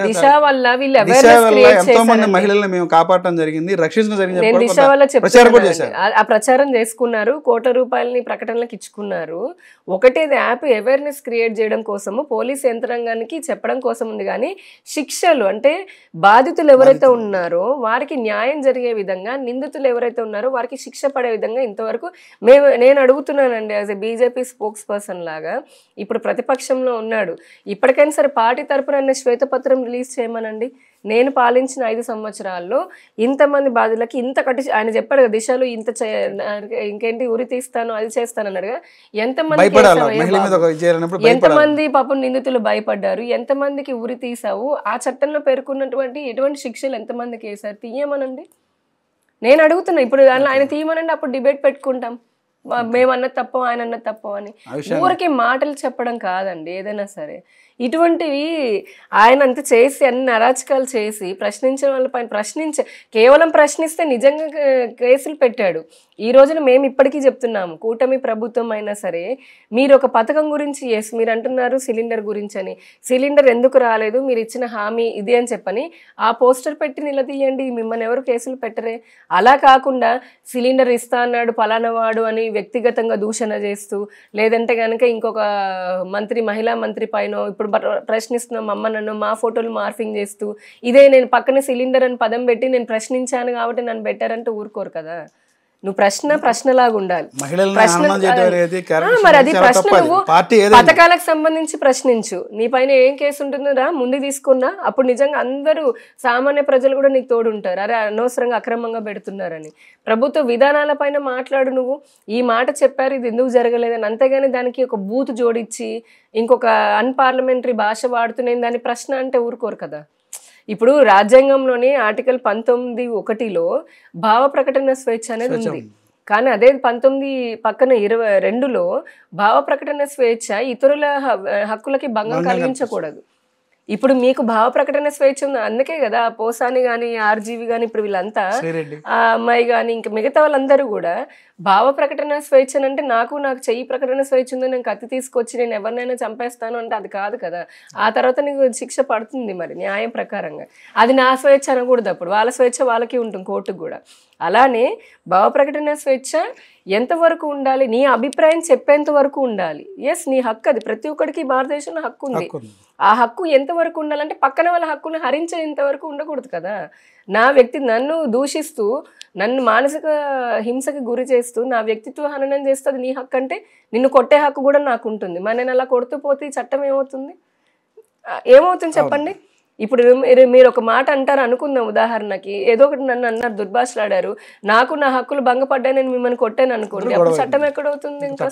దిశ వల్ల వీళ్ళు awareness create ఎంతో మంది మహిళల్ని మేము కాపాడటం జరిగింది, రక్షించడం జరిగింది. నేను దిశ వల్ల చెప్తున్నాను, ఆ ప్రచారం చేసుకున్నారు, ₹1,00,00,000 ప్రకటనలకు ఇచ్చుకున్నారు. ఒకటి యాప్ అవేర్నెస్ క్రియేట్ చేయడం కోసము, పోలీస్ యంత్రాంగానికి చెప్పడం కోసం ఉంది. కానీ శిక్షలు అంటే బాధితులు ఎవరైతే ఉన్నారో వారికి న్యాయం జరిగే విధంగా, నిందితులు ఎవరైతే ఉన్నారో వారికి శిక్ష పడే విధంగా ఇంతవరకు నేను అడుగుతున్నానండి as a BJP spokesperson లాగా. ఇప్పుడు ప్రతిపక్షంలో ఉన్నాడు, ఇప్పటికైనా సరే పార్టీ తరపున శ్వేతపత్రం రిలీజ్ చేయమనండి. నేను పాలించిన 5 సంవత్సరాల్లో ఇంతమంది బాధితులకి ఇంత ఆయన చెప్పాడు కదా, దిశలో ఇంత ఇంకేంటి ఉరి తీస్తాను అది చేస్తాను అన్నాడుగా. ఎంతమంది పాపం నిందితులు భయపడ్డారు, ఎంతమందికి ఉరి తీసావు, ఆ చట్టంలో పేర్కొన్నటువంటి ఎటువంటి శిక్షలు ఎంతమందికి వేశారు, తీయమనండి. నేను అడుగుతున్నా. ఇప్పుడు దానిలో ఆయన తీయమనండి, అప్పుడు డిబేట్ పెట్టుకుంటాం. మేమన్నది తప్ప ఆయన అన్నది తప్ప అని ఊరికి మాటలు చెప్పడం కాదండి. ఏదైనా సరే ఇటువంటివి ఆయన అంత చేసి అన్ని అరాచకాలు చేసి ప్రశ్నించిన వాళ్ళపైన కేవలం ప్రశ్నిస్తే నిజంగా కేసులు పెట్టాడు. ఈ రోజున మేము ఇప్పటికీ చెప్తున్నాము, కూటమి ప్రభుత్వం అయినా సరే మీరు ఒక పథకం గురించి మీరు అంటున్నారు సిలిండర్ గురించి అని, సిలిండర్ ఎందుకు రాలేదు, మీరు ఇచ్చిన హామీ ఇది అని చెప్పని ఆ పోస్టర్ పెట్టి నిలదీయండి, మిమ్మల్ని ఎవరు కేసులు పెట్టరే. అలా కాకుండా సిలిండర్ ఇస్తా అన్నాడు పలానా వాడు అని వ్యక్తిగతంగా దూషణ చేస్తూ, లేదంటే కనుక ఇంకొక మంత్రి మహిళా మంత్రి పైన ఇప్పుడు ప్రశ్నిస్తున్నాం అమ్మ నన్ను మా ఫోటోలు మార్ఫింగ్ చేస్తూ, ఇదే నేను పక్కన సిలిండర్ అని పదం పెట్టి నేను ప్రశ్నించాను కాబట్టి నన్ను పెట్టారంటే ఊరుకోరు కదా. నువ్వు ప్రశ్నలాగా ఉండాలి. మరి అది ప్రశ్న నువ్వు పథకాలకు సంబంధించి ప్రశ్నించు, నీ పైన ఏం కేసు ఉంటుందో ముందు తీసుకున్నా, అప్పుడు నిజంగా అందరూ సామాన్య ప్రజలు కూడా నీకు తోడుంటారు. అరే అనవసరంగా అక్రమంగా పెడుతున్నారని. ప్రభుత్వ విధానాల పైన మాట్లాడు. నువ్వు ఈ మాట చెప్పారు ఇది ఎందుకు జరగలేదని, అంతేగాని దానికి ఒక బూత్ జోడించి ఇంకొక అన్పార్లమెంటరీ భాష వాడుతున్నాయి దాని ప్రశ్న అంటే ఊరుకోరు కదా. ఇప్పుడు రాజ్యాంగంలోని ఆర్టికల్ 19(1)లో భావ ప్రకటన స్వేచ్ఛ అనేది ఉంది. కానీ అదే 19 పక్కన 22లో భావ ప్రకటన స్వేచ్ఛ ఇతరుల హక్కులకి భంగం కలిగించకూడదు. ఇప్పుడు మీకు భావ ప్రకటన స్వేచ్ఛ ఉంది, అందుకే కదా పోసాని కానీ ఆర్జీవి కానీ ఇప్పుడు వీళ్ళంతా ఆ అమ్మాయి కానీ ఇంకా మిగతా వాళ్ళందరూ కూడా భావ ప్రకటన స్వేచ్ఛ అంటే నాకు చెయ్యి ప్రకటన స్వేచ్ఛ ఉంది, నేను కత్తి తీసుకొచ్చి నేను ఎవరినైనా చంపేస్తాను అంటే అది కాదు కదా. ఆ తర్వాత నీకు శిక్ష పడుతుంది మరి న్యాయం ప్రకారంగా. అది నా స్వేచ్ఛ అనకూడదు, అప్పుడు వాళ్ళ స్వేచ్ఛ వాళ్ళకి ఉంటుంది కోర్టుకు కూడా. అలానే భావ ప్రకటన స్వేచ్ఛ ఎంతవరకు ఉండాలి, నీ అభిప్రాయం చెప్పేంత వరకు ఉండాలి. ఎస్ నీ హక్కు, అది ప్రతి ఒక్కరికి భారతదేశంలో హక్కు ఉంది. ఆ హక్కు ఎంతవరకు ఉండాలంటే పక్కన వాళ్ళ హక్కును హరించేంత వరకు ఉండకూడదు కదా. నన్ను దూషిస్తూ నన్ను మానసిక హింసకి గురి చేస్తూ నా వ్యక్తిత్వ హననం చేస్తూ అది నీ హక్కు అంటే నిన్ను కొట్టే హక్కు కూడా నాకు ఉంటుంది. మరి నేను అలా కొడుతూ పోతే చట్టం ఏమవుతుంది చెప్పండి. ఇప్పుడు మీరు ఒక మాట అంటారు అనుకుందాం, ఉదాహరణకి ఏదో ఒకటి నన్ను అన్నారు, దుర్భాషలాడారు, నాకు నా హక్కులు భంగపడ్డా నేను మిమ్మల్ని కొట్టాను అనుకోండి, అప్పుడు చట్టం ఎక్కడవుతుంది? ఇంకా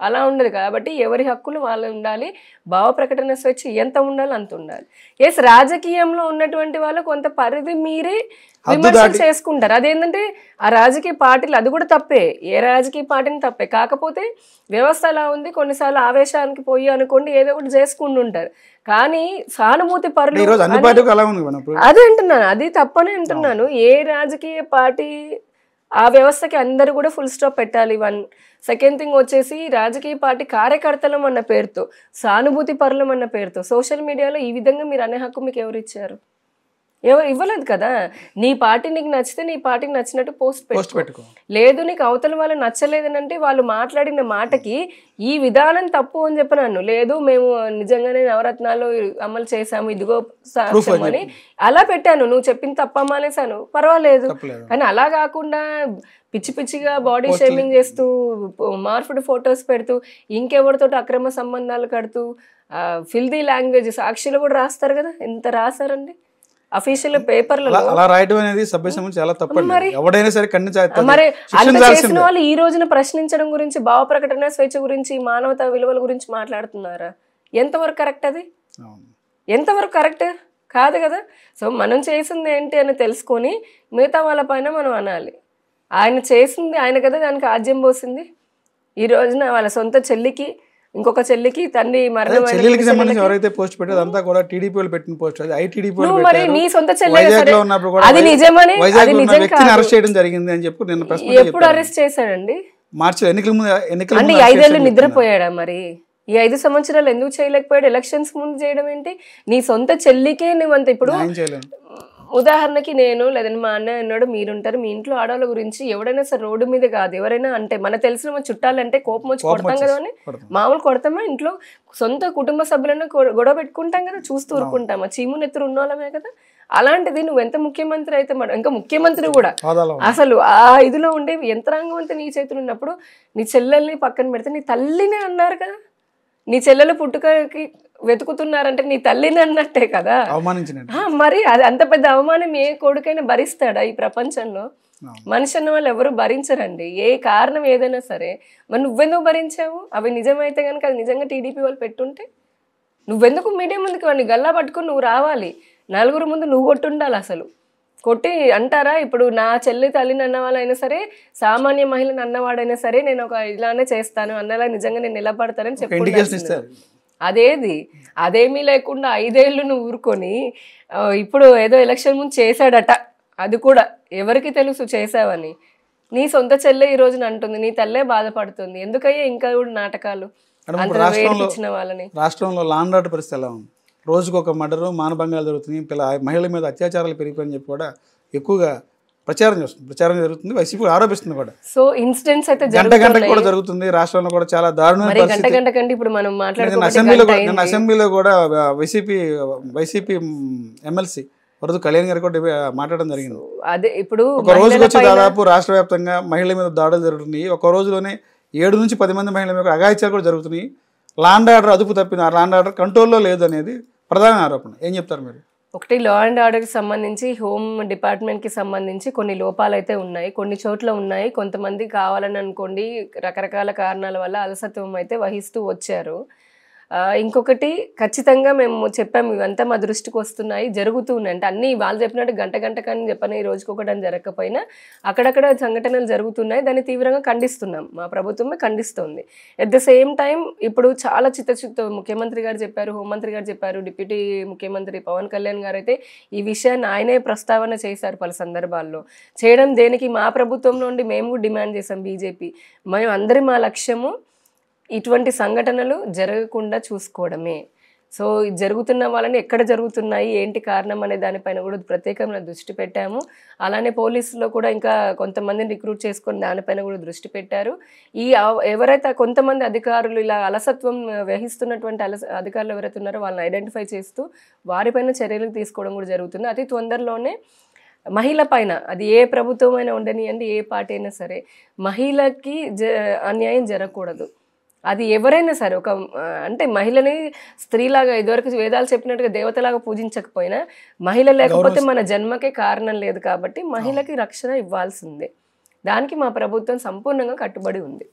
అలా ఉండదు. కాబట్టి ఎవరి హక్కులు వాళ్ళు ఉండాలి. భావ ప్రకటన స్వేచ్ఛ ఎంత ఉండాలి అంత ఉండాలి. ఎస్ రాజకీయంలో ఉన్నటువంటి వాళ్ళు కొంత పరిధి మీరే విమర్శలు చేసుకుంటారు. అదేంటంటే ఆ రాజకీయ పార్టీలు అది కూడా తప్పే, ఏ రాజకీయ పార్టీని తప్పే. కాకపోతే వ్యవస్థ అలా ఉంది, కొన్నిసార్లు ఆవేశానికి పోయి అనుకోండి ఏదో ఒకటి చేసుకుంటుంటారు. కానీ సానుభూతి పరులు అదే అంటున్నాను, అది తప్పనే అంటున్నాను. ఏ రాజకీయ పార్టీ ఆ వ్యవస్థకి అందరూ కూడా ఫుల్ స్టాప్ పెట్టాలి. 1 సెకండ్ థింగ్ వచ్చేసి రాజకీయ పార్టీ కార్యకర్తలం అన్న పేరుతో, సానుభూతి పరులం అన్న పేరుతో సోషల్ మీడియాలో ఈ విధంగా మీరు అనే హక్కు మీకు ఎవరు ఇచ్చారు? ఇవ్వలేదు కదా. నీ పార్టీ నీకు నచ్చితే నీ పార్టీకి నచ్చినట్టు పోస్ట్ పెట్టుకో. లేదు నీకు అవతల వాళ్ళు నచ్చలేదనంటే వాళ్ళు మాట్లాడిన మాటకి ఈ విధానం తప్పు అని చెప్పినాను. లేదు మేము నిజంగానే నవరత్నాలు అమలు చేసాము ఇదిగో సాక్ష్యం అని అలా పెట్టాను, నువ్వు చెప్పిన తప్పమ్మా అనేసాను, పర్వాలేదు. కానీ అలా కాకుండా పిచ్చి పిచ్చిగా బాడీ షేమింగ్ చేస్తూ మార్ఫ్డ్ ఫొటోస్ పెడుతూ ఇంకెవరితో అక్రమ సంబంధాలు కడుతూ ఫిల్దీ లాంగ్వేజ్ సాక్షిలో కూడా రాస్తారు కదా. ఎంత రాశారండి అఫీషియల్ పేపర్లలో. అలా రాయడం అనేది సభ్యసమం చాలా తప్పండి. ఎవడైనా సరే మరి అంత చేసిన వాళ్ళు ఈ రోజున ప్రశ్నించడం గురించి, భావ ప్రకటన స్వేచ్ఛ గురించి, మానవతా విలువల గురించి మాట్లాడుతున్నారా? ఎంతవరకు కరెక్ట్? అది ఎంతవరకు కరెక్ట్ కాదు కదా. సో మనం చేసింది ఏంటి అని తెలుసుకొని మిగతా వాళ్ళ పైన మనం అనాలి. ఆయన చేసింది ఆయన కదా దానికి ఆజ్యం పోసింది. ఈ రోజున వాళ్ళ సొంత చెల్లికి ఇంకొక చెల్లికి తండ్రి మరణం, ఎవరైతే పోస్ట్ పెట్టారో అంతా కూడా టీడీపీ వాళ్ళు పెట్టిన పోస్ట్. అది ఐటీడీపీ మరి నీ సొంత చెల్లి అది నిజమని అరెస్ట్ చేయడం జరిగింది అని చెప్పి నిన్న ఎప్పుడు అరెస్ట్ చేశాడండి? మార్చి ఎన్నికల ముందు. అంటే 5 ఏళ్ళు నిద్రపోయాడా మరి? ఈ 5 సంవత్సరాలు ఎందుకు చేయలేకపోయాడు? ఎలక్షన్స్ ముందు చేయడం ఏంటి? నీ సొంత చెల్లికే నువ్వంత ఇప్పుడు ఉదాహరణకి నేను లేదంటే మా అన్నయ్య అన్నాడు, మీరుంటారు, మీ ఇంట్లో ఆడవాళ్ళ గురించి ఎవడైనా సరే రోడ్డు మీద కాదు ఎవరైనా అంటే మన తెలిసిన మన చుట్టాలంటే కోపం వచ్చి కొడతాం కదా అని మామూలు కొడతామా? ఇంట్లో సొంత కుటుంబ సభ్యులను గొడవ పెట్టుకుంటాం కదా, చూస్తూ ఊరుకుంటామా? చీము నెత్తురు ఉన్నోళ్ళమే కదా. అలాంటిది నువ్వు ఎంత ముఖ్యమంత్రి అయితే ఇంకా ముఖ్యమంత్రి కూడా అసలు ఆ ఇదిలో ఉండే యంత్రాంగం అంతా నీ చేతులు ఉన్నప్పుడు నీ చెల్లెల్ని పక్కన పెడితే నీ తల్లినే అన్నారు కదా. నీ చెల్లెలు పుట్టుకకి వెతుకుతున్నారంటే నీ తల్లిని అన్నట్టే కదా. మరి అది అంత పెద్ద అవమానం ఏ కొడుకైనా భరిస్తాడా ఈ ప్రపంచంలో? మనిషి అన్న వాళ్ళు ఎవరు భరించరండి, ఏ కారణం ఏదైనా సరే. మరి నువ్వెందుకు భరించావు? అవి నిజమైతే కనుక అది నిజంగా టీడీపీ వాళ్ళు పెట్టుంటే నువ్వెందుకు మీడియా ముందుకు వాడిని గల్లా పట్టుకుని నువ్వు రావాలి? నలుగురు ముందు నువ్వు కొట్టుండాలి. అసలు కొట్టి అంటారా? ఇప్పుడు నా చెల్లి తల్లిని అన్న వాళ్ళైనా సరే, సామాన్య మహిళను అన్నవాడైనా సరే, నేను ఒక ఇలానే చేస్తాను అన్నలా నిజంగా నేను నిలబడతానని చెప్పి అదేది అదేమీ లేకుండా 5 ఏళ్ళు నువ్వు ఊరుకొని ఇప్పుడు ఏదో ఎలక్షన్ ముందు చేశాడట. అది కూడా ఎవరికి తెలుసు చేసావని? నీ సొంత చెల్లె ఈ రోజున అంటుంది, నీ తల్లే బాధపడుతుంది. ఎందుకయ్యా ఇంకా కూడా నాటకాలు ఇచ్చిన వాళ్ళని? రాష్ట్రంలో లా అండ్ ఆర్డర్ పరిస్థితి ఎలా ఉంది? రోజుకు ఒక మర్డరు, మానభంగాలు జరుగుతున్నాయి, మహిళల మీద అత్యాచారాలు పెరిగిపోయని చెప్పి కూడా ఎక్కువగా ప్రచారం జరుగుతుంది, వైసీపీ ఆరోపిస్తుంది కూడా. సో ఇన్సిడెంట్స్ అయితే గంటకు కూడా జరుగుతుంది రాష్ట్రంలో కూడా, చాలా దారుణమైన గంట ఇప్పుడు మనం అసెంబ్లీలో కూడా వైసీపీ ఎమ్మెల్సీ వరద కళ్యాణ్ గారు కూడా మాట్లాడడం జరిగింది. అదే ఇప్పుడు ఒక రోజుకి వచ్చి దాదాపు రాష్ట్ర వ్యాప్తంగా మహిళల మీద దాడులు జరుగుతున్నాయి. ఒక రోజులోనే 7 నుంచి 10 మంది మహిళల మీద అఘాయిత్యాలు కూడా జరుగుతున్నాయి. లా అండ్ ఆర్డర్ అదుపు తప్పింది, లా అండ్ ఆర్డర్ కంట్రోల్లో లేదు అనేది ప్రధాన ఆరోపణ. ఏం చెప్తారు మీరు? ఒకటి, లా అండ్ ఆర్డర్కి సంబంధించి హోమ్ డిపార్ట్మెంట్కి సంబంధించి కొన్ని లోపాలు అయితే ఉన్నాయి, కొన్ని చోట్ల ఉన్నాయి. కొంతమంది కావాలని అనుకోండి రకరకాల కారణాల వల్ల అలసత్వం అయితే వహిస్తూ వచ్చారు. ఇంకొకటి ఖచ్చితంగా మేము చెప్పాము, ఇవంతా మా దృష్టికి వస్తున్నాయి, జరుగుతూ ఉన్నాయి. అంటే అన్నీ వాళ్ళు చెప్పినట్టు గంట కానీ చెప్పని రోజుకి ఒకటి అని జరగకపోయినా అక్కడక్కడ సంఘటనలు జరుగుతున్నాయి. దాన్ని తీవ్రంగా ఖండిస్తున్నాం, మా ప్రభుత్వమే ఖండిస్తుంది. ఎట్ ద సేమ్ టైం ఇప్పుడు చాలా చిత్తశుద్ధి ముఖ్యమంత్రి గారు చెప్పారు, హోంమంత్రి గారు చెప్పారు, డిప్యూటీ ముఖ్యమంత్రి పవన్ కళ్యాణ్ గారు అయితే ఈ విషయాన్ని ఆయనే ప్రస్తావన చేశారు పలు సందర్భాల్లో. చేయడం దేనికి? మా ప్రభుత్వం నుండి మేము డిమాండ్ చేసాం బీజేపీ. మేము అందరి మా లక్ష్యము ఇటువంటి సంఘటనలు జరగకుండా చూసుకోవడమే. సో జరుగుతున్న వాళ్ళని ఎక్కడ జరుగుతున్నాయి, ఏంటి కారణం అనే దానిపైన కూడా ప్రత్యేకమైన దృష్టి పెట్టాము. అలానే పోలీసులో కూడా ఇంకా కొంతమందిని రిక్రూట్ చేసుకొని దానిపైన కూడా దృష్టి పెట్టారు. ఎవరైతే కొంతమంది అధికారులు ఇలా అలసత్వం వహిస్తున్నటువంటి అధికారులు ఎవరైతే ఉన్నారో వాళ్ళని ఐడెంటిఫై చేస్తూ వారిపైన చర్యలు తీసుకోవడం కూడా జరుగుతుంది. అతి తొందరలోనే మహిళ పైన, అది ఏ ప్రభుత్వం అయినా ఉండనియండి, ఏ పార్టీ అయినా సరే, మహిళకి అన్యాయం జరగకూడదు. అది ఎవరైనా సరే, ఒక అంటే మహిళని స్త్రీలాగా ఇదివరకు వేదాలు చెప్పినట్టుగా దేవతలాగా పూజించకపోయినా మహిళ లేకపోతే మన జన్మకే కారణం లేదు. కాబట్టి మహిళకి రక్షణ ఇవ్వాల్సిందే. దానికి మా ప్రభుత్వం సంపూర్ణంగా కట్టుబడి ఉంది.